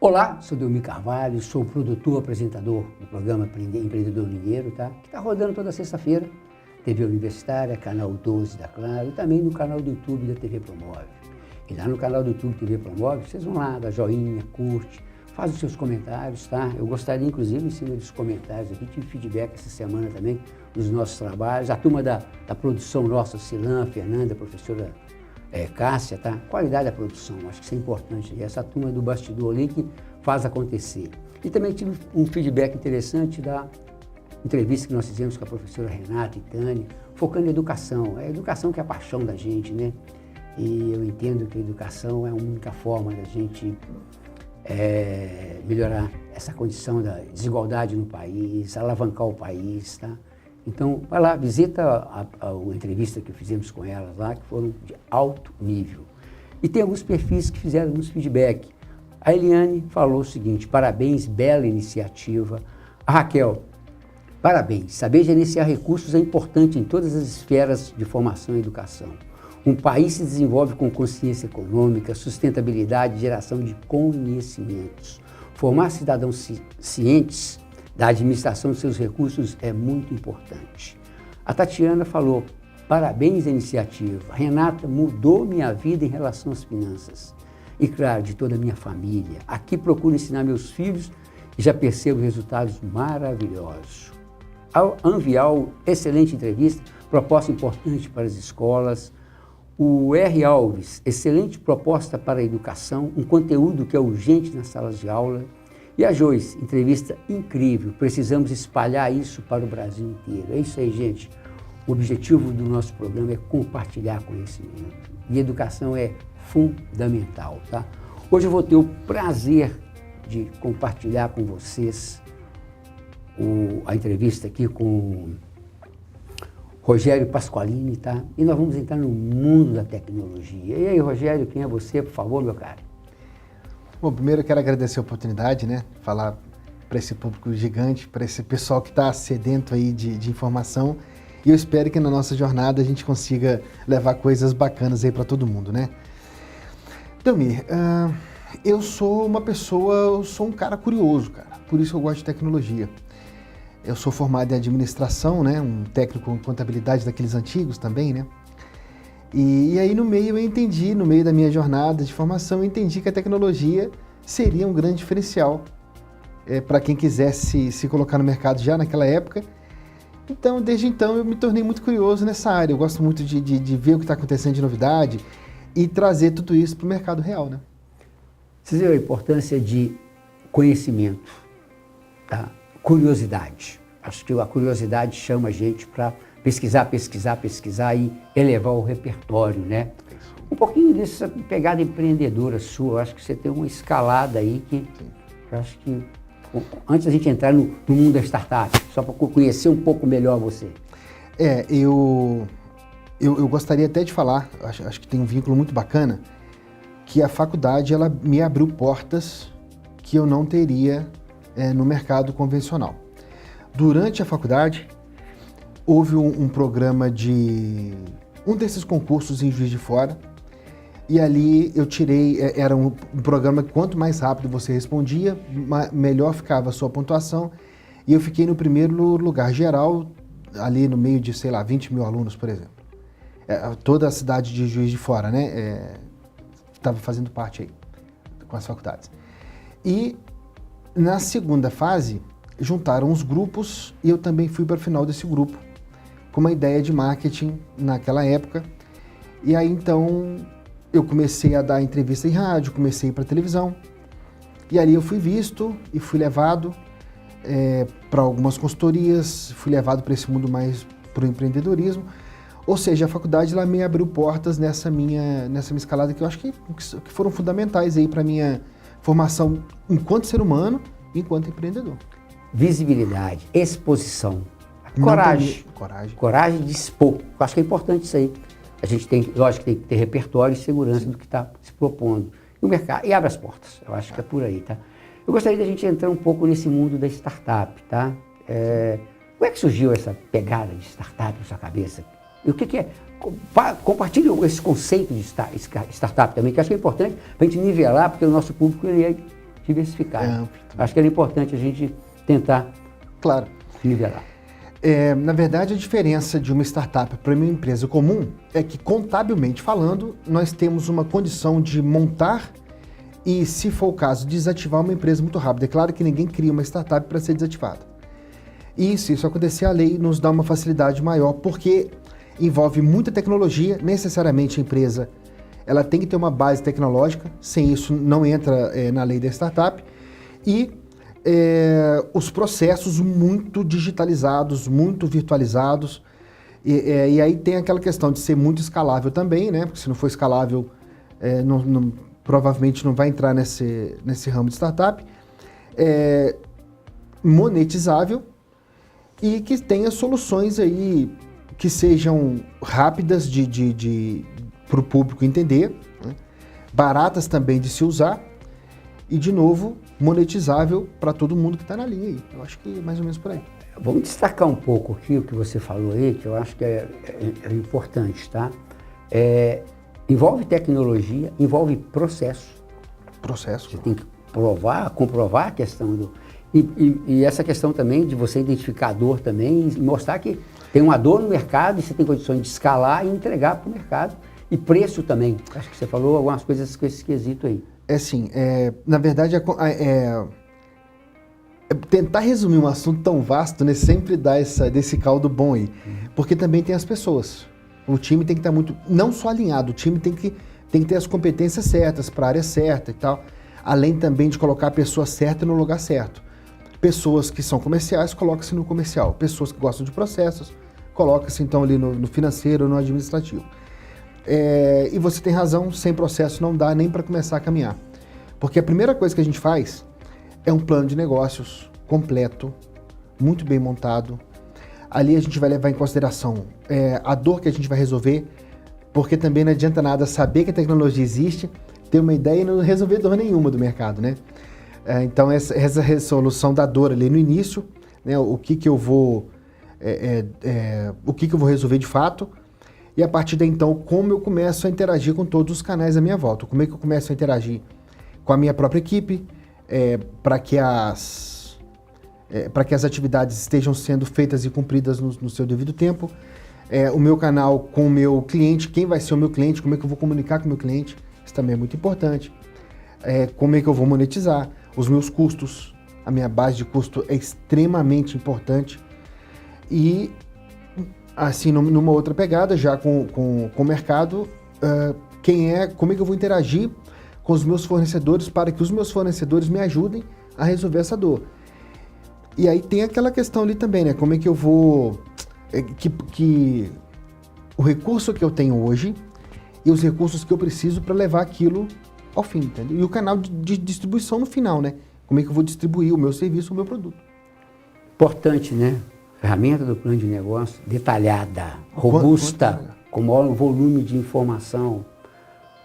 Olá, sou Delmir Carvalho, sou produtor, apresentador do programa Empreendedor Mineiro, tá? Que está rodando toda sexta-feira, TV Universitária, canal 12 da Claro, e também no canal do YouTube da TV Promove. E lá no canal do YouTube TV Promove, vocês vão lá, dá joinha, curte, faz os seus comentários, tá? Eu gostaria, inclusive, em cima dos comentários aqui, tive feedback essa semana também dos nossos trabalhos. A turma da produção nossa, Silan, Fernanda, a professora Cássia, tá? Qualidade da produção, acho que isso é importante. E essa turma do bastidor ali que faz acontecer. E também tive um feedback interessante da entrevista que nós fizemos com a professora Renata e Tânia, focando em educação. É a educação que é a paixão da gente, né? E eu entendo que a educação é a única forma da gente melhorar essa condição da desigualdade no país, alavancar o país, tá? Então, vai lá, visita a entrevista que fizemos com elas lá, que foram de alto nível. E tem alguns perfis que fizeram alguns feedback. A Eliane falou o seguinte: parabéns, bela iniciativa. A Raquel: parabéns, saber gerenciar recursos é importante em todas as esferas de formação e educação. Um país se desenvolve com consciência econômica, sustentabilidade e geração de conhecimentos. Formar cidadãos cientes da administração de seus recursos é muito importante. A Tatiana falou: parabéns à iniciativa. Renata: mudou minha vida em relação às finanças. E claro, de toda a minha família. Aqui procuro ensinar meus filhos e já percebo resultados maravilhosos. Ao Anvial, excelente entrevista, proposta importante para as escolas. O R. Alves: excelente proposta para a educação, um conteúdo que é urgente nas salas de aula. E a Joyce: entrevista incrível, precisamos espalhar isso para o Brasil inteiro. É isso aí, gente. O objetivo do nosso programa é compartilhar conhecimento. E educação é fundamental, tá? Hoje eu vou ter o prazer de compartilhar com vocês a entrevista aqui com Rogério Pasqualini, tá? E nós vamos entrar no mundo da tecnologia. E aí, Rogério, quem é você, por favor, meu caro? Bom, primeiro eu quero agradecer a oportunidade, né? Falar para esse público gigante, para esse pessoal que está sedento aí de informação. E eu espero que na nossa jornada a gente consiga levar coisas bacanas aí para todo mundo, né? Delmir, eu sou um cara curioso, cara. Por isso eu gosto de tecnologia. Eu sou formado em administração, né? Um técnico em contabilidade daqueles antigos também, né? E aí no meio da minha jornada de formação, eu entendi que a tecnologia seria um grande diferencial para quem quisesse se colocar no mercado já naquela época. Então, desde então, eu me tornei muito curioso nessa área. Eu gosto muito de ver o que está acontecendo de novidade e trazer tudo isso para o mercado real, né? Você viu a importância de conhecimento, tá? Curiosidade. Acho que a curiosidade chama a gente para pesquisar e elevar o repertório, né? Um pouquinho dessa pegada empreendedora sua, acho que você tem uma escalada aí que eu acho que, antes da gente entrar no mundo da startup, só para conhecer um pouco melhor você. Eu gostaria até de falar, acho que tem um vínculo muito bacana, que a faculdade ela me abriu portas que eu não teria no mercado convencional. Durante a faculdade, houve um programa de um desses concursos em Juiz de Fora, e ali eu tirei, era um programa que quanto mais rápido você respondia, melhor ficava a sua pontuação, e eu fiquei no primeiro lugar geral, ali no meio de, 20 mil alunos, por exemplo. Toda a cidade de Juiz de Fora, né, estava fazendo parte aí, com as faculdades. E na segunda fase, juntaram os grupos, e eu também fui para o final desse grupo, com uma ideia de marketing naquela época. E aí então eu comecei a dar entrevista em rádio, comecei a ir para televisão, e ali eu fui visto e fui levado para algumas consultorias, fui levado para esse mundo mais para o empreendedorismo. Ou seja, a faculdade lá me abriu portas nessa minha escalada que eu acho que foram fundamentais aí para minha formação enquanto ser humano e enquanto empreendedor. Visibilidade, exposição, coragem de expor. Eu acho que é importante isso aí. A gente tem, lógico, tem que ter repertório e segurança do que está se propondo. E o mercado, e abre as portas. Eu acho que é por aí, tá? Eu gostaria de a gente entrar um pouco nesse mundo da startup, tá? Como é que surgiu essa pegada de startup na sua cabeça? E o que é? Compartilhe esse conceito de startup também, que eu acho que é importante para a gente nivelar, porque o nosso público ele diversificada. Acho que era importante a gente tentar Claro. nivelar. Na verdade, a diferença de uma startup para uma empresa comum é que, contabilmente falando, nós temos uma condição de montar e, se for o caso, desativar uma empresa muito rápido. É claro que ninguém cria uma startup para ser desativada. E se isso acontecer, a lei nos dá uma facilidade maior, porque envolve muita tecnologia. Necessariamente a empresa ela tem que ter uma base tecnológica, sem isso não entra na lei da startup. E os processos muito digitalizados, muito virtualizados, e aí tem aquela questão de ser muito escalável também, né? Porque se não for escalável, provavelmente não vai entrar nesse ramo de startup, monetizável e que tenha soluções aí que sejam rápidas para o público entender, né? Baratas também de se usar e, de novo, monetizável para todo mundo que está na linha aí. Eu acho que é mais ou menos por aí. Vamos destacar um pouco aqui o que você falou aí, que eu acho que é importante, tá? Envolve tecnologia, envolve processo. Processo. Você tem que comprovar a questão do... E essa questão também de você identificar a dor também e mostrar que tem uma dor no mercado e você tem condições de escalar e entregar para o mercado. E preço também. Acho que você falou algumas coisas com esse quesito aí. Na verdade, tentar resumir um assunto tão vasto, né, sempre dá desse caldo bom aí. Porque também tem as pessoas. O time tem que estar muito, não só alinhado, o time tem que ter as competências certas para a área certa e tal. Além também de colocar a pessoa certa no lugar certo. Pessoas que são comerciais, coloca-se no comercial. Pessoas que gostam de processos, coloca-se então ali no financeiro ou no administrativo. E você tem razão, sem processo não dá nem para começar a caminhar. Porque a primeira coisa que a gente faz é um plano de negócios completo, muito bem montado. Ali a gente vai levar em consideração a dor que a gente vai resolver, porque também não adianta nada saber que a tecnologia existe, ter uma ideia e não resolver dor nenhuma do mercado, né? Então essa resolução da dor ali no início, né, o que eu vou resolver de fato. E a partir daí, então, como eu começo a interagir com todos os canais à minha volta. Como é que eu começo a interagir com a minha própria equipe, para que as atividades estejam sendo feitas e cumpridas no seu devido tempo. O meu canal com o meu cliente, quem vai ser o meu cliente, como é que eu vou comunicar com o meu cliente, isso também é muito importante. Como é que eu vou monetizar, os meus custos, a minha base de custo é extremamente importante. E assim, numa outra pegada, já com o mercado, como é que eu vou interagir com os meus fornecedores para que os meus fornecedores me ajudem a resolver essa dor. E aí tem aquela questão ali também, né? Como é que eu vou... que o recurso que eu tenho hoje e os recursos que eu preciso para levar aquilo ao fim, entendeu? E o canal de distribuição no final, né? Como é que eu vou distribuir o meu serviço, o meu produto. Importante, né? Ferramenta do plano de negócio, detalhada, robusta, com maior volume de informação.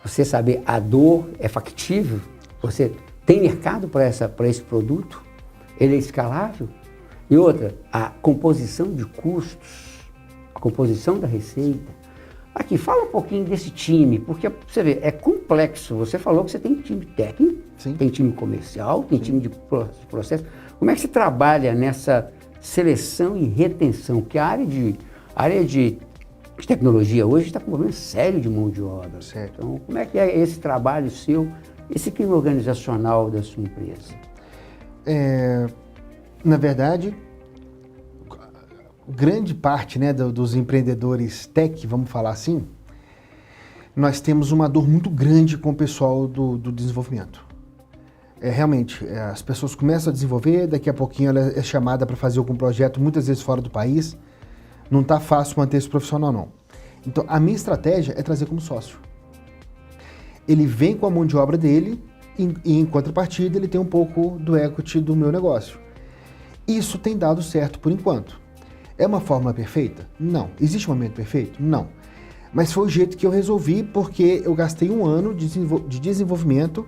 Você saber a dor é factível, você tem mercado para esse produto, ele é escalável. E outra, a composição de custos, a composição da receita. Aqui, fala um pouquinho desse time, porque você vê, é complexo. Você falou que você tem time técnico, Sim. Tem time comercial, tem time de processo. Como é que você trabalha nessa seleção e retenção? Porque a área de tecnologia hoje está com um problema sério de mão de obra. Certo. Então, como é que é esse trabalho seu, esse clima organizacional da sua empresa? Na verdade, grande parte, né, dos empreendedores tech, vamos falar assim, nós temos uma dor muito grande com o pessoal do desenvolvimento. Realmente, as pessoas começam a desenvolver, daqui a pouquinho ela é chamada para fazer algum projeto, muitas vezes fora do país. Não está fácil manter esse profissional, não. Então, a minha estratégia é trazer como sócio. Ele vem com a mão de obra dele e, em contrapartida, ele tem um pouco do equity do meu negócio. Isso tem dado certo por enquanto. É uma fórmula perfeita? Não. Existe um momento perfeito? Não. Mas foi o jeito que eu resolvi, porque eu gastei um ano de desenvolvimento,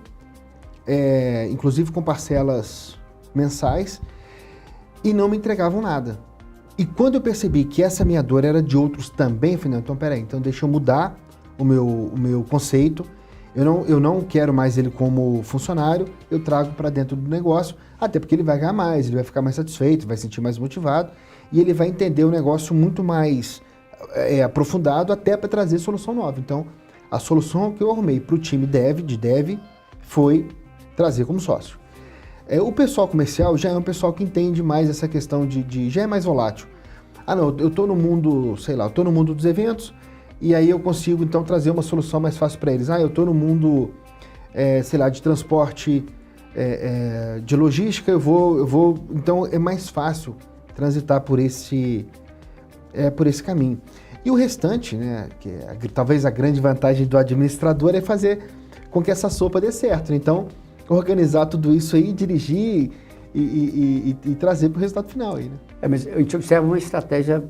inclusive com parcelas mensais, e não me entregavam nada. E quando eu percebi que essa minha dor era de outros também, eu falei, não, então peraí, então deixa eu mudar o meu conceito Eu não quero mais ele como funcionário, eu trago para dentro do negócio, até porque ele vai ganhar mais, ele vai ficar mais satisfeito, vai se sentir mais motivado e ele vai entender o negócio muito mais aprofundado até para trazer solução nova. Então, a solução que eu arrumei para o time de dev, foi trazer como sócio. O pessoal comercial já é um pessoal que entende mais essa questão já é mais volátil. Ah, não, eu estou no mundo, sei lá, eu estou no mundo dos eventos e aí eu consigo então trazer uma solução mais fácil para eles. Ah, eu estou no mundo, sei lá, de transporte, de logística, eu vou, então é mais fácil transitar por esse caminho. E o restante, né, que talvez a grande vantagem do administrador é fazer com que essa sopa dê certo. Então, organizar tudo isso aí, dirigir e trazer para o resultado final aí, né? Mas a gente observa uma estratégia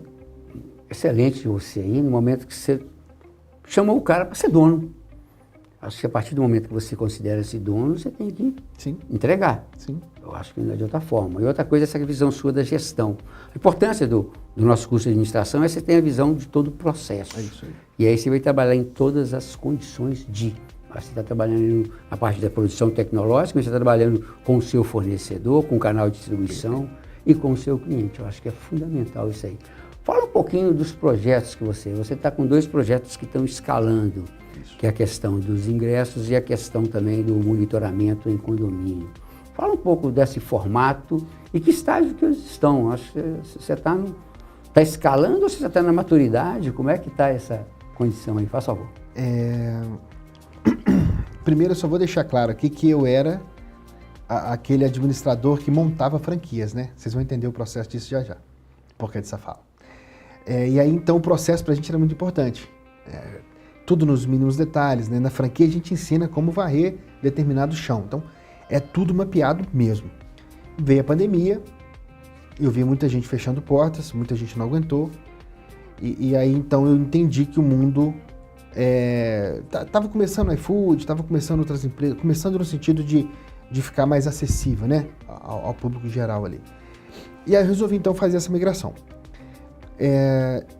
excelente de você aí, no momento que você chamou o cara para ser dono. Acho que a partir do momento que você considera-se dono, você tem que entregar. Sim. Eu acho que não é de outra forma. E outra coisa é essa visão sua da gestão. A importância do nosso curso de administração é você ter a visão de todo o processo. É isso aí. E aí você vai trabalhar em todas as condições de... Você está trabalhando na parte da produção tecnológica, você está trabalhando com o seu fornecedor, com o canal de distribuição e com o seu cliente. Eu acho que é fundamental isso aí. Fala um pouquinho dos projetos que você está com 2 projetos que estão escalando, que é a questão dos ingressos e a questão também do monitoramento em condomínio. Fala um pouco desse formato e que estágio que eles estão. Acho que você está escalando ou você está na maturidade? Como é que está essa condição aí? Faz favor. Primeiro, eu só vou deixar claro aqui que eu era aquele administrador que montava franquias, né? Vocês vão entender o processo disso já, por que dessa fala. E aí, então, o processo pra gente era muito importante. Tudo nos mínimos detalhes, né? Na franquia, a gente ensina como varrer determinado chão. Então, é tudo mapeado mesmo. Veio a pandemia, eu vi muita gente fechando portas, muita gente não aguentou. E aí, então, eu entendi que o mundo... Tava começando o iFood, tava começando outras empresas, começando no sentido de ficar mais acessível, né, ao público geral ali. E aí eu resolvi então fazer essa migração.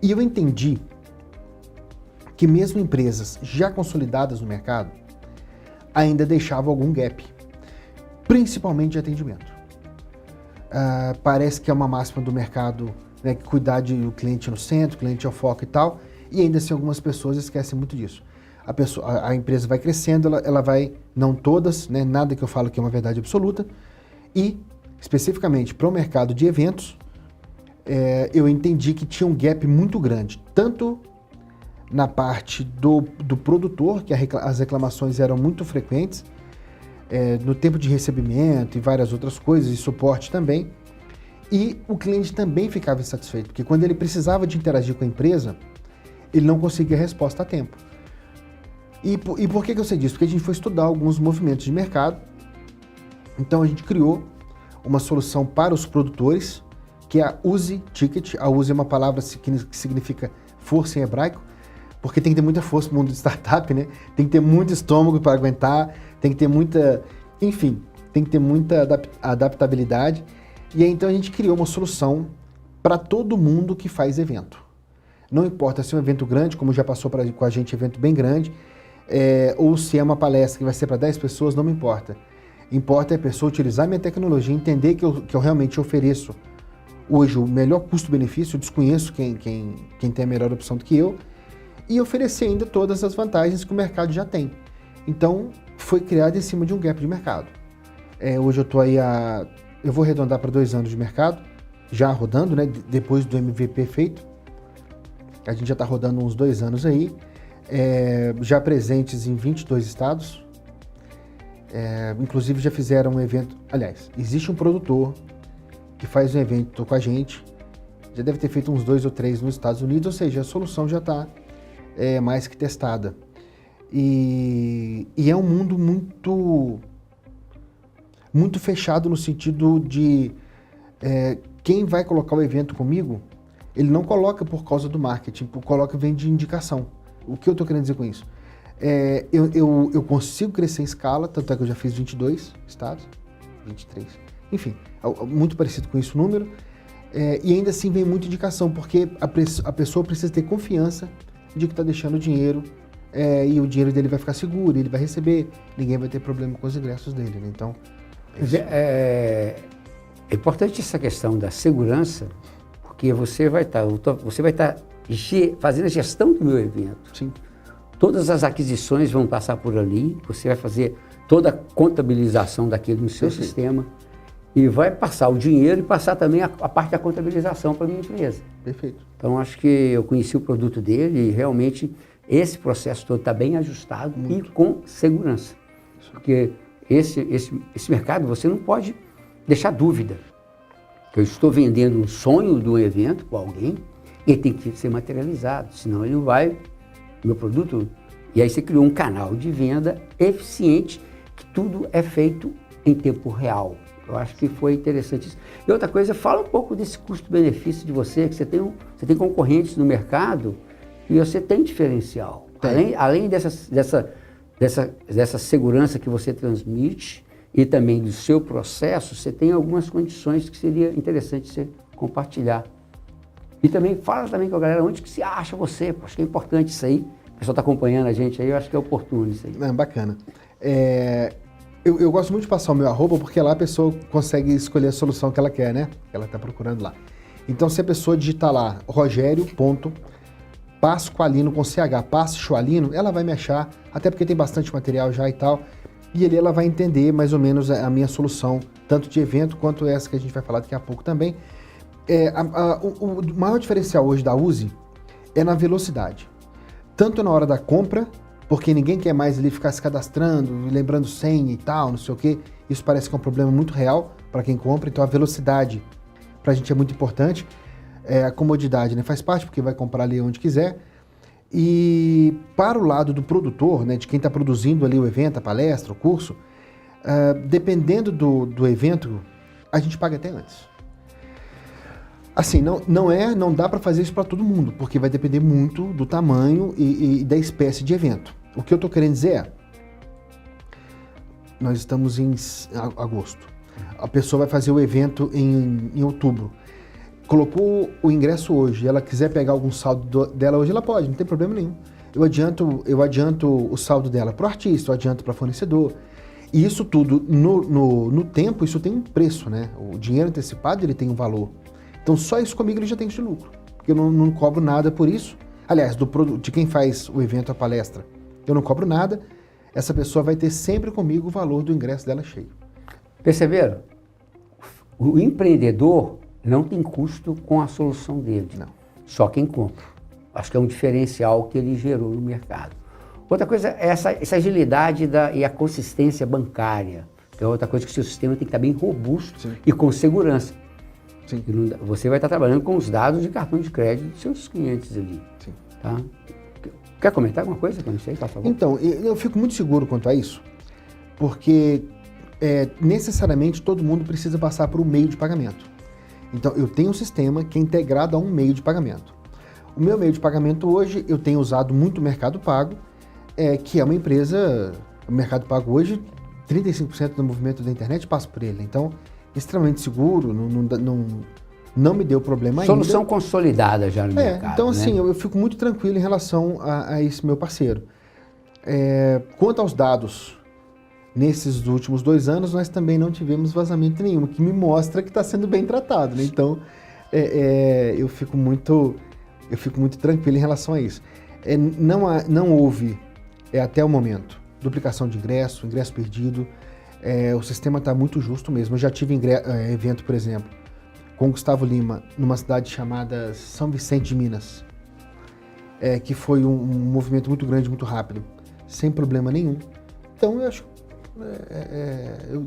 E eu entendi que mesmo empresas já consolidadas no mercado ainda deixavam algum gap, principalmente de atendimento. Parece que é uma máxima do mercado, né, que cuidar do cliente no centro, cliente ao foco e tal. E ainda assim, algumas pessoas esquecem muito disso. A empresa vai crescendo, ela vai, não todas, né, nada que eu falo que é uma verdade absoluta, e especificamente para o mercado de eventos, eu entendi que tinha um gap muito grande, tanto na parte do produtor, que as reclamações eram muito frequentes, no tempo de recebimento e várias outras coisas, e suporte também, e o cliente também ficava insatisfeito, porque quando ele precisava de interagir com a empresa, ele não conseguia resposta a tempo. E por que eu sei disso? Porque a gente foi estudar alguns movimentos de mercado, então a gente criou uma solução para os produtores, que é a Uzi Ticket. A Uzi é uma palavra que significa força em hebraico, porque tem que ter muita força no mundo de startup, né? Tem que ter muito estômago para aguentar, tem que ter muita... Enfim, tem que ter muita adaptabilidade. E aí então a gente criou uma solução para todo mundo que faz evento. Não importa se é um evento grande, como já passou com a gente evento bem grande, ou se é uma palestra que vai ser para 10 pessoas, não me importa. Importa é a pessoa utilizar minha tecnologia, entender que eu realmente ofereço hoje o melhor custo-benefício, eu desconheço quem tem a melhor opção do que eu, e oferecer ainda todas as vantagens que o mercado já tem. Então, foi criado em cima de um gap de mercado. Hoje eu estou aí eu vou arredondar para 2 anos de mercado, já rodando, né, depois do MVP feito. A gente já está rodando uns 2 anos aí, já presentes em 22 estados, inclusive já fizeram um evento, aliás, existe um produtor que faz um evento com a gente, já deve ter feito uns 2 ou 3 nos Estados Unidos, ou seja, a solução já está mais que testada. E é um mundo muito fechado no sentido de quem vai colocar o evento comigo, ele não coloca por causa do marketing, vem de indicação. O que eu estou querendo dizer com isso? Eu consigo crescer em escala, tanto é que eu já fiz 22 estados, 23, enfim, muito parecido com isso o número, e ainda assim vem muita indicação, porque a pessoa precisa ter confiança de que está deixando o dinheiro e o dinheiro dele vai ficar seguro, ele vai receber, ninguém vai ter problema com os ingressos dele, né? Então, é importante essa questão da segurança, porque você vai estar fazendo a gestão do meu evento. sim, Todas as aquisições vão passar por ali, você vai fazer toda a contabilização daquilo no seu sistema e vai passar o dinheiro e passar também a parte da contabilização para a minha empresa. perfeito. Então, acho que eu conheci o produto dele e realmente esse processo todo está bem ajustado e com segurança. Porque esse mercado você não pode deixar dúvida. Eu estou vendendo um sonho do evento para alguém e ele tem que ser materializado, senão ele não vai... Meu produto... E aí você criou um canal de venda eficiente, que tudo é feito em tempo real. Eu acho que foi interessante isso. E outra coisa, fala um pouco desse custo-benefício de você, que você tem concorrentes no mercado e você tem diferencial. Além dessa segurança que você transmite e também do seu processo, você tem algumas condições que seria interessante você compartilhar. E também fala também com a galera onde que se acha você, acho que é importante isso aí. O pessoal está acompanhando a gente aí, eu acho que é oportuno isso aí. Bacana. Eu gosto muito de passar o meu @, porque lá a pessoa consegue escolher a solução que ela quer, né? Que ela está procurando lá. Então, se a pessoa digitar lá, Rogério.Pasqualino com CH, Pasqualino, ela vai me achar, até porque tem bastante material já e tal, e ali ela vai entender mais ou menos a minha solução, tanto de evento quanto essa que a gente vai falar daqui a pouco também. O maior diferencial hoje da Uzi é na velocidade. Tanto na hora da compra, porque ninguém quer mais ali ficar se cadastrando, lembrando senha e tal, não sei o quê. Isso parece que é um problema muito real para quem compra, então a velocidade para a gente é muito importante. A comodidade, né, faz parte, porque vai comprar ali onde quiser. E para o lado do produtor, né, de quem está produzindo ali o evento, a palestra, o curso, dependendo do evento, a gente paga até antes. Assim, não dá para fazer isso para todo mundo, porque vai depender muito do tamanho e da espécie de evento. O que eu estou querendo dizer é, nós estamos em agosto, a pessoa vai fazer o evento em outubro, colocou o ingresso hoje, ela quiser pegar algum saldo dela hoje, ela pode, não tem problema nenhum. Eu adianto o saldo dela para o artista, eu adianto para fornecedor. E isso tudo, no tempo, isso tem um preço, né? O dinheiro antecipado, ele tem um valor. Então, só isso comigo ele já tem de lucro, porque eu não cobro nada por isso. Aliás, de quem faz o evento, a palestra, eu não cobro nada. Essa pessoa vai ter sempre comigo o valor do ingresso dela cheio. Perceberam? O empreendedor não tem custo com a solução dele. Não. Só quem compra. Acho que é um diferencial que ele gerou no mercado. Outra coisa é essa agilidade e a consistência bancária. Que é outra coisa que o seu sistema tem que estar bem robusto. Sim. E com segurança. Sim. Você vai estar trabalhando com os dados de cartão de crédito dos seus clientes ali. Sim. Tá? Quer comentar alguma coisa que eu não sei, por favor? Então, eu fico muito seguro quanto a isso, porque necessariamente todo mundo precisa passar por um meio de pagamento. Então, eu tenho um sistema que é integrado a um meio de pagamento. O meu meio de pagamento hoje, eu tenho usado muito o Mercado Pago, que é uma empresa, o Mercado Pago hoje, 35% do movimento da internet passa por ele. Então, extremamente seguro, não me deu problema ainda. Solução consolidada já no mercado. Então, assim, né? eu fico muito tranquilo em relação a esse meu parceiro. Quanto aos dados, nesses últimos 2 anos, nós também não tivemos vazamento nenhum, que me mostra que está sendo bem tratado, né? Então, eu fico muito tranquilo em relação a isso. Não houve, até o momento, duplicação de ingresso perdido. O sistema está muito justo mesmo. Eu já tive evento, por exemplo, com o Gustavo Lima, numa cidade chamada São Vicente de Minas, que foi um movimento muito grande, muito rápido, sem problema nenhum. Então, eu acho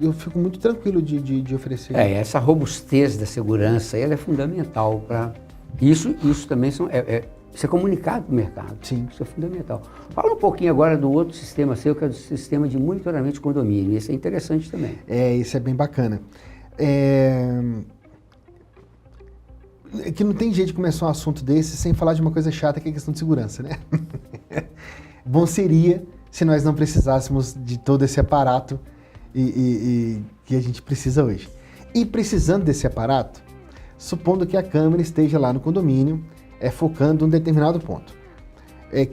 eu fico muito tranquilo de oferecer. Essa robustez da segurança ela é fundamental para... Isso também isso é comunicado para o mercado. Sim. Isso é fundamental. Fala um pouquinho agora do outro sistema seu, que é o sistema de monitoramento de condomínio. Esse é interessante também. Isso é bem bacana. Que não tem jeito de começar um assunto desse sem falar de uma coisa chata, que é a questão de segurança, né? Bom seria se nós não precisássemos de todo esse aparato que a gente precisa hoje. E precisando desse aparato, supondo que a câmera esteja lá no condomínio, focando em um determinado ponto.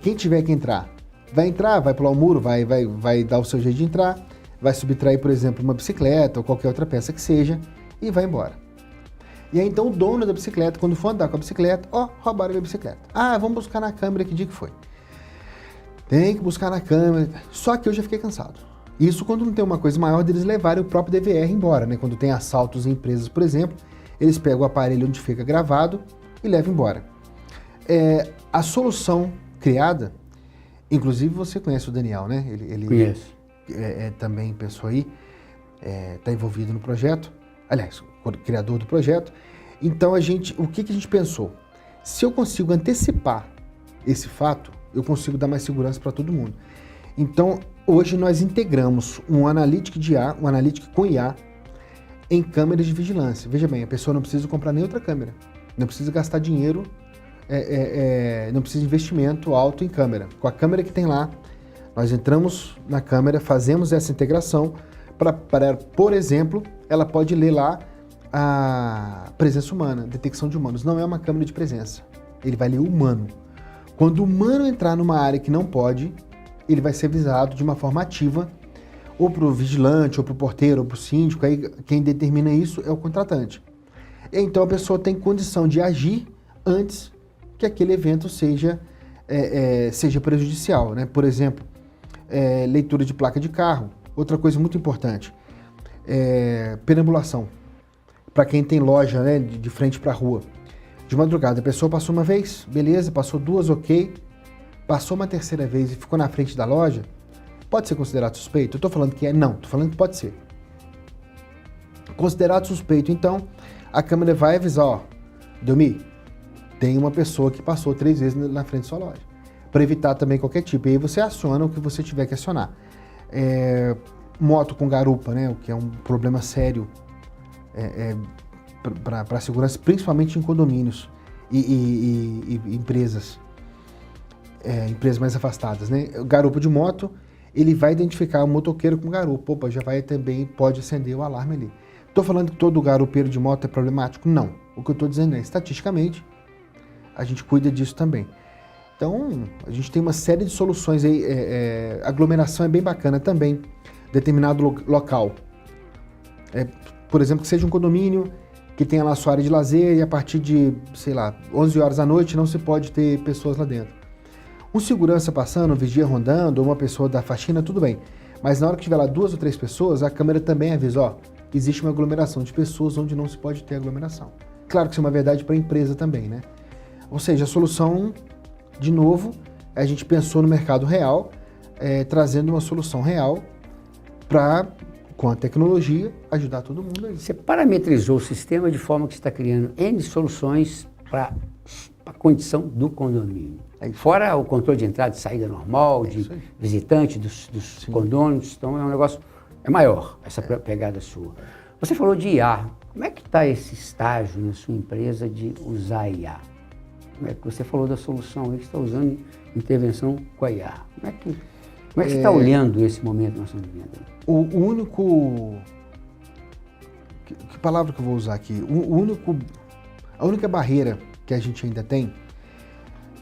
Quem tiver que entrar vai entrar, vai pular o muro, vai dar o seu jeito de entrar, vai subtrair, por exemplo, uma bicicleta ou qualquer outra peça que seja e vai embora. E aí então o dono da bicicleta, quando for andar com a bicicleta, roubaram a minha bicicleta. Vamos buscar na câmera que dia que foi. Tem que buscar na câmera. Só que eu já fiquei cansado. Isso quando não tem uma coisa maior deles levarem o próprio DVR embora, né? Quando tem assaltos em empresas, por exemplo, eles pegam o aparelho onde fica gravado e levam embora. A solução criada, inclusive você conhece o Daniel, né? Ele Conheço. Também pensou aí, está envolvido no projeto, aliás, o criador do projeto. Então o que a gente pensou? Se eu consigo antecipar esse fato, eu consigo dar mais segurança para todo mundo. Então, hoje nós integramos um analytics de IA, um analytics com IA, em câmeras de vigilância. Veja bem, a pessoa não precisa comprar nem outra câmera, não precisa gastar dinheiro, não precisa de investimento alto em câmera. Com a câmera que tem lá, nós entramos na câmera, fazemos essa integração para, por exemplo, ela pode ler lá a presença humana, detecção de humanos. Não é uma câmera de presença, ele vai ler o humano. Quando o humano entrar numa área que não pode, ele vai ser avisado de uma forma ativa, ou para o vigilante, ou para o porteiro, ou para o síndico. Aí quem determina isso é o contratante. Então a pessoa tem condição de agir antes que aquele evento seja prejudicial, né? Por exemplo, leitura de placa de carro. Outra coisa muito importante, perambulação. Para quem tem loja, né, de frente para a rua. De madrugada, a pessoa passou uma vez, beleza, passou duas, ok. Passou uma terceira vez e ficou na frente da loja, pode ser considerado suspeito? Eu estou falando que não, estou falando que pode ser. Considerado suspeito, então, a câmera vai avisar, Delmi, tem uma pessoa que passou 3 vezes na frente da sua loja. Para evitar também qualquer tipo. E aí você aciona o que você tiver que acionar. Moto com garupa, né, o que é um problema sério para a segurança, principalmente em condomínios e empresas mais afastadas, né? O garupa de moto, ele vai identificar o motoqueiro com garupa. Opa, já vai também, pode acender o alarme ali. Estou falando que todo garupeiro de moto é problemático? Não. O que eu estou dizendo é, estatisticamente, a gente cuida disso também. Então, a gente tem uma série de soluções aí. Aglomeração é bem bacana também. Determinado local. Por exemplo, que seja um condomínio que tenha lá sua área de lazer e a partir de, 11 horas da noite não se pode ter pessoas lá dentro. Um segurança passando, um vigia rondando, ou uma pessoa da faxina, tudo bem. Mas na hora que tiver lá 2 ou 3 pessoas, a câmera também avisa, existe uma aglomeração de pessoas onde não se pode ter aglomeração. Claro que isso é uma verdade para a empresa também, né? Ou seja, a solução, de novo, a gente pensou no mercado real, trazendo uma solução real para, com a tecnologia, ajudar todo mundo aí. Você parametrizou o sistema de forma que você está criando N soluções para a condição do condomínio. Fora o controle de entrada e saída normal, de visitante dos condôminos, então é um negócio, maior essa pegada sua. Você falou de IA. Como é que está esse estágio na sua empresa de usar IA? Como é que você falou da solução aí que você está usando intervenção com a IA? Como é que você está olhando esse momento que nós estamos vivendo? O único... Que palavra que eu vou usar aqui? A única barreira que a gente ainda tem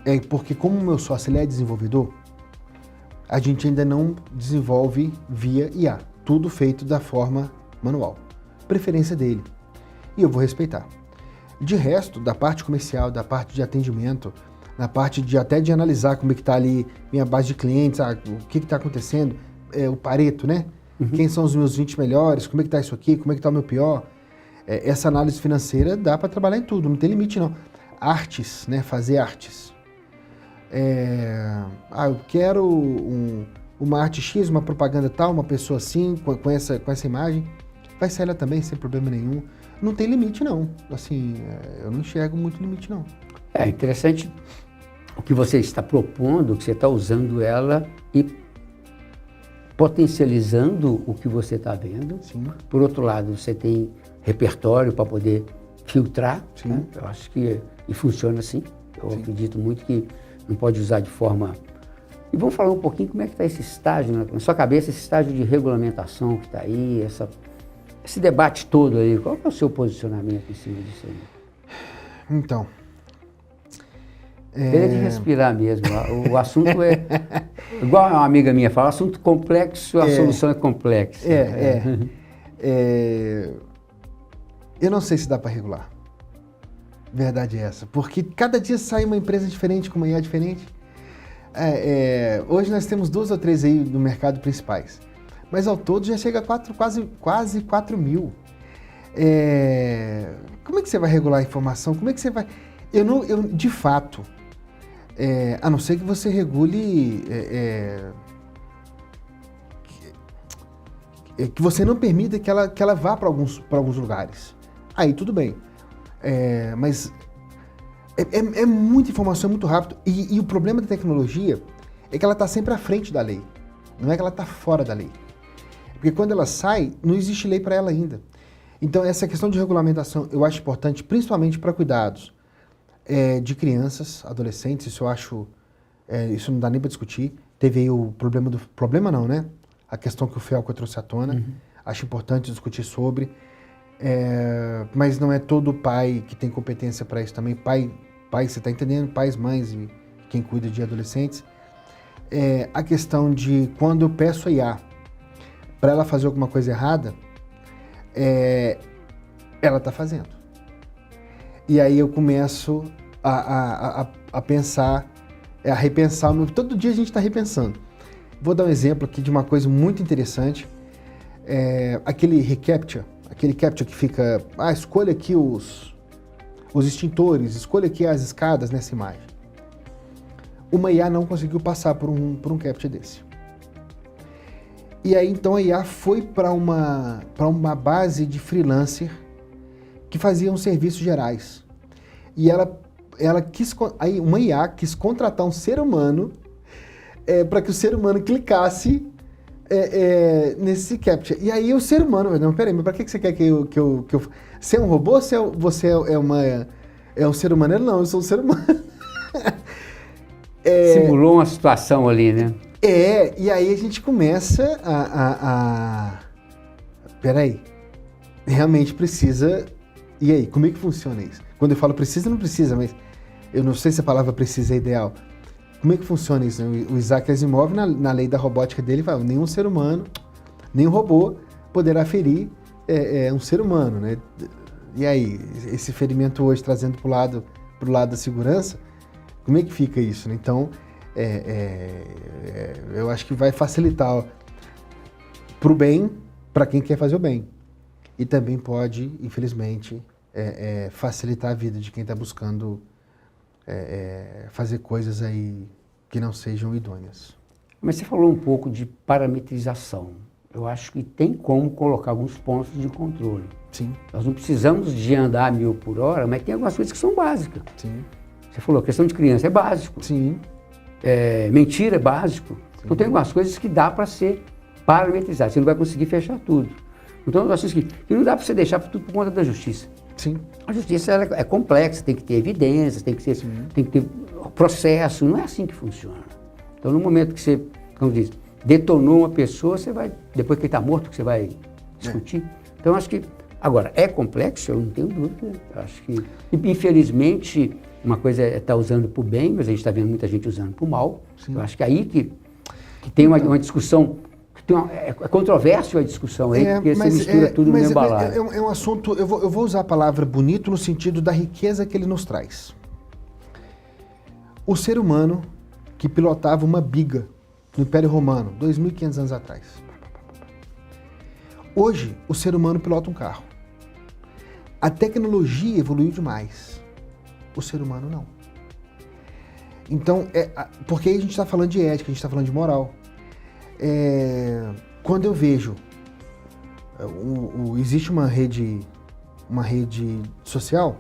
é porque, como o meu sócio ele é desenvolvedor, a gente ainda não desenvolve via IA. Tudo feito da forma manual. Preferência dele. E eu vou respeitar. De resto, da parte comercial, da parte de atendimento, na parte até de analisar como é que está ali minha base de clientes, o que está acontecendo, o Pareto, né? Uhum. Quem são os meus 20 melhores, como é que está isso aqui, como é que está o meu pior. Essa análise financeira dá para trabalhar em tudo, não tem limite não. Artes, né? Fazer artes. Eu quero uma arte X, uma propaganda tal, uma pessoa assim, com essa imagem. Vai sair ela também, sem problema nenhum. Não tem limite não, assim, eu não enxergo muito limite não. É interessante o que você está propondo, que você está usando ela e potencializando o que você está vendo. Sim. Por outro lado, você tem repertório para poder filtrar. Sim. Né? Eu acho que funciona assim. Eu acredito muito que não pode usar de forma... E vamos falar um pouquinho como é que está esse estágio na sua cabeça, esse estágio de regulamentação que está aí, esse debate todo aí. Qual é o seu posicionamento em cima disso aí? Então, Ele é de respirar mesmo. O assunto é, igual uma amiga minha fala, assunto complexo, a solução é complexa. Eu não sei se dá para regular. Verdade é essa. Porque cada dia sai uma empresa diferente, com uma IA diferente. Hoje nós temos 2 ou 3 aí no mercado principais. Mas ao todo já chega a quase 4 mil. Como é que você vai regular a informação? Como é que você vai... De fato, a não ser que você regule... que você não permita que ela vá para alguns lugares. Aí tudo bem. Mas é muita informação, é muito rápido. E o problema da tecnologia é que ela está sempre à frente da lei. Não é que ela está fora da lei. Porque quando ela sai, não existe lei para ela ainda. Então essa questão de regulamentação eu acho importante, principalmente para cuidados de crianças, adolescentes. Isso eu acho... isso não dá nem para discutir. Teve aí o problema do... Problema não, né? A questão que o Felco trouxe à tona. Uhum. Acho importante discutir sobre. Mas não é todo pai que tem competência para isso também. Pai, você está entendendo? Pais, mães e quem cuida de adolescentes. A questão de quando eu peço a IA para ela fazer alguma coisa errada, ela está fazendo. E aí eu começo a pensar, a repensar. Todo dia a gente está repensando. Vou dar um exemplo aqui de uma coisa muito interessante. Aquele reCAPTCHA, aquele CAPTCHA que fica... escolha aqui os extintores, escolha aqui as escadas nessa imagem. Uma IA não conseguiu passar por um CAPTCHA desse. E aí, então, a IA foi para uma base de freelancer que faziam serviços gerais. E uma IA quis contratar um ser humano para que o ser humano clicasse nesse CAPTCHA. E aí o ser humano, não, peraí, mas para que você quer que eu... Você é um robô ou você é um ser humano? Ele, não, eu sou um ser humano. Simulou uma situação ali, né? E aí a gente começa Peraí, realmente precisa... E aí, como é que funciona isso? Quando eu falo precisa, não precisa, mas eu não sei se a palavra precisa é ideal. Como é que funciona isso? O Isaac Asimov, na lei da robótica dele, fala: nenhum ser humano, nenhum robô poderá ferir um ser humano, né? E aí, esse ferimento hoje trazendo para o lado da segurança, como é que fica isso, né? Então, eu acho que vai facilitar para o bem, para quem quer fazer o bem. E também pode, infelizmente, facilitar a vida de quem está buscando fazer coisas aí que não sejam idôneas. Mas você falou um pouco de parametrização. Eu acho que tem como colocar alguns pontos de controle. Sim. Nós não precisamos de andar 1000 por hora, mas tem algumas coisas que são básicas. Sim. Você falou, a questão de criança é básico. Sim. Mentira é básico. Sim. Então tem algumas coisas que dá para ser parametrizado. Você não vai conseguir fechar tudo. Então eu acho que não dá para você deixar tudo por conta da justiça. Sim. A justiça ela é complexa, tem que ter evidências, tem que ter processo, não é assim que funciona. Então no momento que você, como diz, detonou uma pessoa, você vai, depois que ele está morto, que você vai discutir. Então eu acho que, agora, é complexo, eu não tenho dúvida. Eu acho que, infelizmente, uma coisa é estar usando para o bem, mas a gente está vendo muita gente usando para o mal. Sim. Eu acho que é aí que tem uma discussão. É controverso a discussão aí, porque você mistura tudo no mesmo balaio. É um assunto, eu vou usar a palavra bonito no sentido da riqueza que ele nos traz. O ser humano que pilotava uma biga no Império Romano, 2.500 anos atrás. Hoje, o ser humano pilota um carro. A tecnologia evoluiu demais. O ser humano não. Então, porque aí a gente está falando de ética, a gente está falando de moral. Quando eu vejo existe uma rede social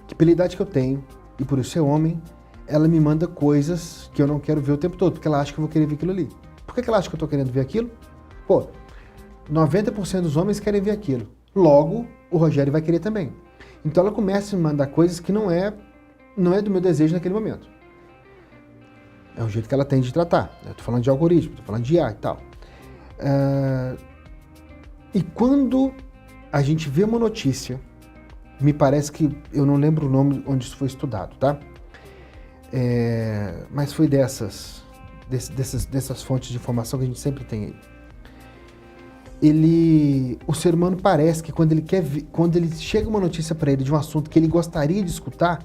que, pela idade que eu tenho e por eu ser homem, ela me manda coisas que eu não quero ver o tempo todo, porque ela acha que eu vou querer ver aquilo ali. Por que ela acha que eu estou querendo ver aquilo? 90% dos homens querem ver aquilo. Logo, o Rogério vai querer também. Então ela começa a me mandar coisas que não é do meu desejo naquele momento. É o jeito que ela tem de tratar. Eu estou falando de algoritmo, estou falando de IA e tal. E quando a gente vê uma notícia, me parece que, eu não lembro o nome onde isso foi estudado, tá? Mas foi dessas fontes de informação que a gente sempre tem aí. O ser humano parece que quando ele chega uma notícia para ele de um assunto que ele gostaria de escutar,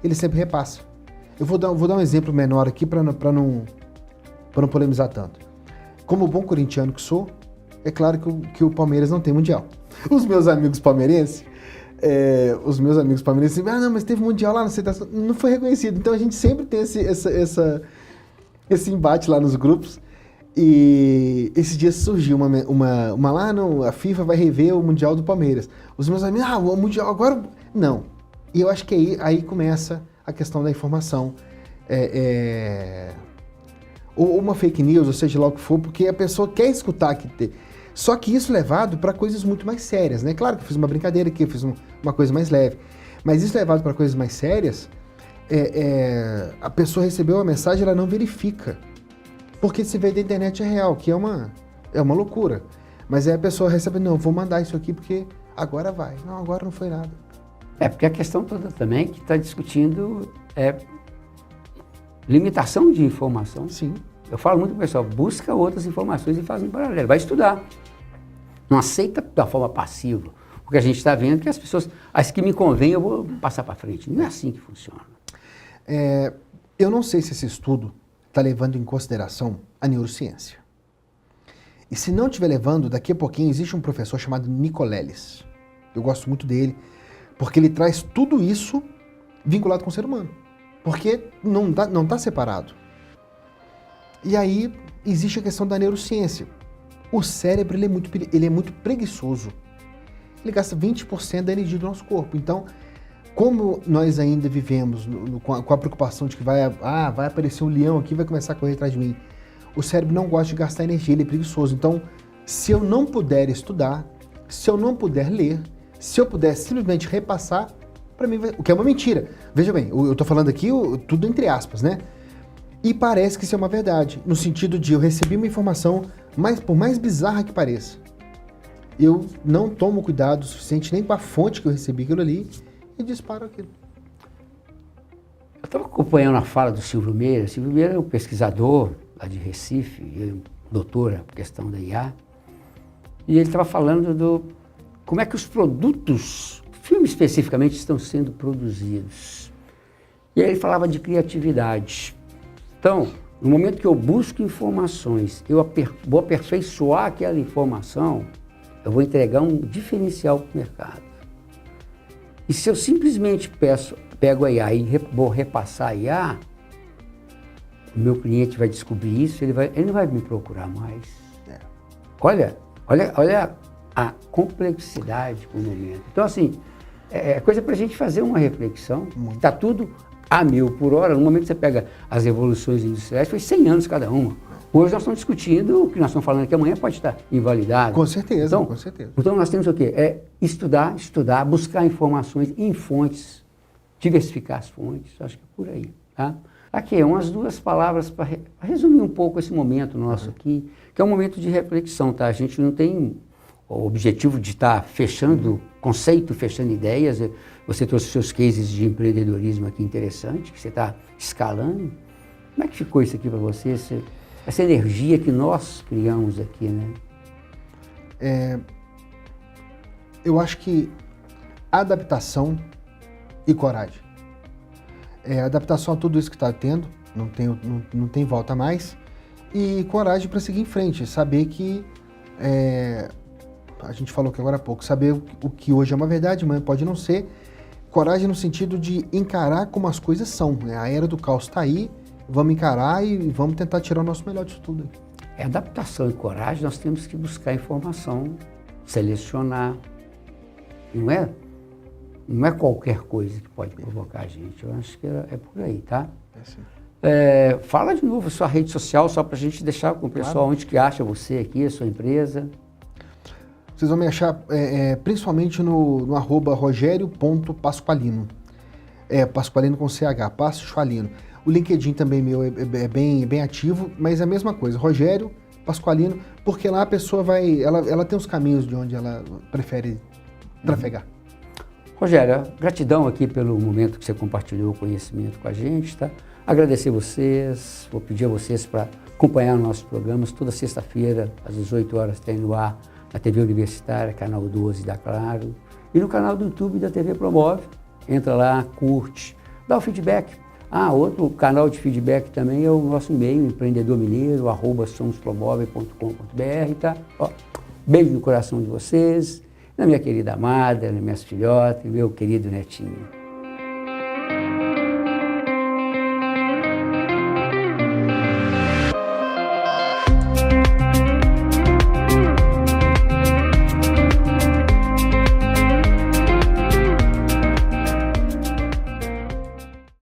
ele sempre repassa. Eu vou dar um exemplo menor aqui para não polemizar tanto. Como bom corintiano que sou, é claro que o Palmeiras não tem mundial. Os meus amigos palmeirenses dizem, não, mas teve mundial lá, não foi reconhecido. Então a gente sempre tem esse embate lá nos grupos. E esses dias surgiu uma lá, não, a FIFA vai rever o mundial do Palmeiras. Os meus amigos, o mundial agora... Não. E eu acho que aí começa a questão da informação. Ou uma fake news, ou seja lá o que for, porque a pessoa quer escutar aqui. Só que isso levado para coisas muito mais sérias, né? Claro que eu fiz uma brincadeira aqui, eu fiz uma coisa mais leve. Mas isso levado para coisas mais sérias, a pessoa recebeu a mensagem, ela não verifica. Porque se vê da internet é real, que é uma loucura. Mas aí a pessoa recebe, não, vou mandar isso aqui porque agora vai. Não, agora não foi nada. Porque a questão toda também que está discutindo limitação de informação. Sim. Eu falo muito para o pessoal, busca outras informações e faz em paralelo, vai estudar. Não aceita da forma passiva. Porque a gente está vendo que as pessoas, as que me convêm, eu vou passar para frente. Não é assim que funciona. Eu não sei se esse estudo está levando em consideração a neurociência. E se não estiver levando, daqui a pouquinho existe um professor chamado Nicoleles. Eu gosto muito dele, porque ele traz tudo isso vinculado com o ser humano. Porque não está separado. E aí existe a questão da neurociência. O cérebro ele é muito preguiçoso. Ele gasta 20% da energia do nosso corpo. Então, como nós ainda vivemos com a preocupação de que vai aparecer um leão aqui e vai começar a correr atrás de mim, o cérebro não gosta de gastar energia, ele é preguiçoso. Então, se eu não puder estudar, se eu não puder ler, se eu puder simplesmente repassar, para mim, o que é uma mentira. Veja bem, eu estou falando aqui tudo entre aspas, né? E parece que isso é uma verdade, no sentido de eu recebi uma informação, por mais bizarra que pareça, eu não tomo cuidado o suficiente nem com a fonte que eu recebi aquilo ali e disparo aquilo. Eu estava acompanhando a fala do Silvio Meira. Silvio Meira é um pesquisador lá de Recife, ele é doutor na questão da IA, e ele estava falando como é que os produtos, filmes especificamente, estão sendo produzidos. E aí ele falava de criatividade. Então, no momento que eu busco informações, eu vou aperfeiçoar aquela informação, eu vou entregar um diferencial para o mercado. E se eu simplesmente pego a IA e vou repassar a IA, o meu cliente vai descobrir isso, ele não vai me procurar mais. Olha a complexidade do momento. Então, assim, é coisa para a gente fazer uma reflexão. Está tudo a 1000 por hora. No momento que você pega as revoluções industriais, foi 100 anos cada uma. Hoje nós estamos discutindo o que nós estamos falando aqui, amanhã pode estar invalidado. Com certeza, então, com certeza. Então nós temos o quê? Estudar, buscar informações em fontes, diversificar as fontes, acho que é por aí. Tá? Aqui, umas 2 palavras para resumir um pouco esse momento nosso aqui, que é um momento de reflexão, tá? A gente não tem o objetivo de estar fechando conceito, fechando ideias. Você trouxe seus cases de empreendedorismo aqui interessante, que você está escalando. Como é que ficou isso aqui para você? Essa energia que nós criamos aqui, né? Eu acho que adaptação e coragem. Adaptação a tudo isso que está tendo, não tem volta mais, e coragem para seguir em frente, saber que, a gente falou aqui agora há pouco, saber o que hoje é uma verdade, amanhã pode não ser, coragem no sentido de encarar como as coisas são, né? A era do caos está aí, vamos encarar e vamos tentar tirar o nosso melhor disso tudo. Adaptação e coragem, nós temos que buscar informação, selecionar. Não é qualquer coisa que pode provocar a gente. Eu acho que é por aí, tá? Fala de novo a sua rede social, só para a gente deixar com o pessoal onde que acha você aqui, a sua empresa. Vocês vão me achar principalmente no @rogerio.pasqualino. Pasqualino com CH, Pasqualino. O LinkedIn também meu é bem ativo, mas é a mesma coisa, Rogério Pasqualino, porque lá a pessoa ela tem os caminhos de onde ela prefere trafegar. Rogério, gratidão aqui pelo momento que você compartilhou o conhecimento com a gente, tá? Agradecer vocês, vou pedir a vocês para acompanhar nossos programas. Toda sexta-feira, às 18 horas, tem no ar na TV Universitária, canal 12 da Claro, e no canal do YouTube da TV Promove. Entra lá, curte, dá o feedback. Outro canal de feedback também é o nosso e-mail, empreendedormineiro@somospromove.com.br, tá? Beijo no coração de vocês, na minha querida amada, nas minhas filhotas, meu querido netinho.